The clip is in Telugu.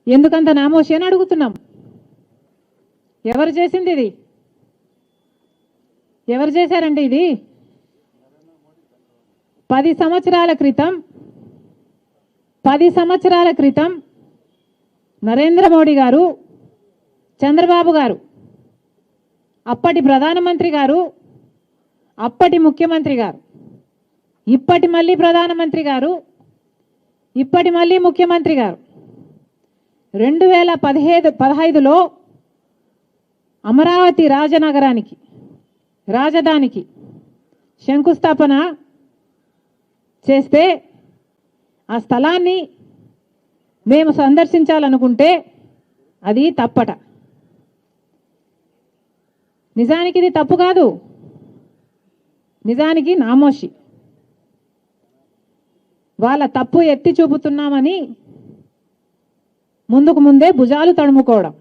ఎందుకంత నామోషి అని అడుగుతున్నాం. ఎవరు చేసింది ఇది? ఎవరు చేశారండి ఇది? 10 సంవత్సరాల క్రితం నరేంద్ర మోడీ గారు, చంద్రబాబు గారు, అప్పటి ప్రధానమంత్రి గారు, అప్పటి ముఖ్యమంత్రి గారు, ఇప్పటి మళ్ళీ ప్రధానమంత్రి గారు, ఇప్పటి మళ్ళీ ముఖ్యమంత్రి గారు 2015లో అమరావతి రాజధానికి శంకుస్థాపన చేస్తే ఆ స్థలాన్ని మేము సందర్శించాలనుకుంటే అది తప్పట. నిజానికి ఇది తప్పు కాదు, నిజానికి నామోషి. వాళ్ళ తప్పు ఎత్తి చూపుతున్నామని ముందుకు ముందే భుజాలు తడుముకోవడం.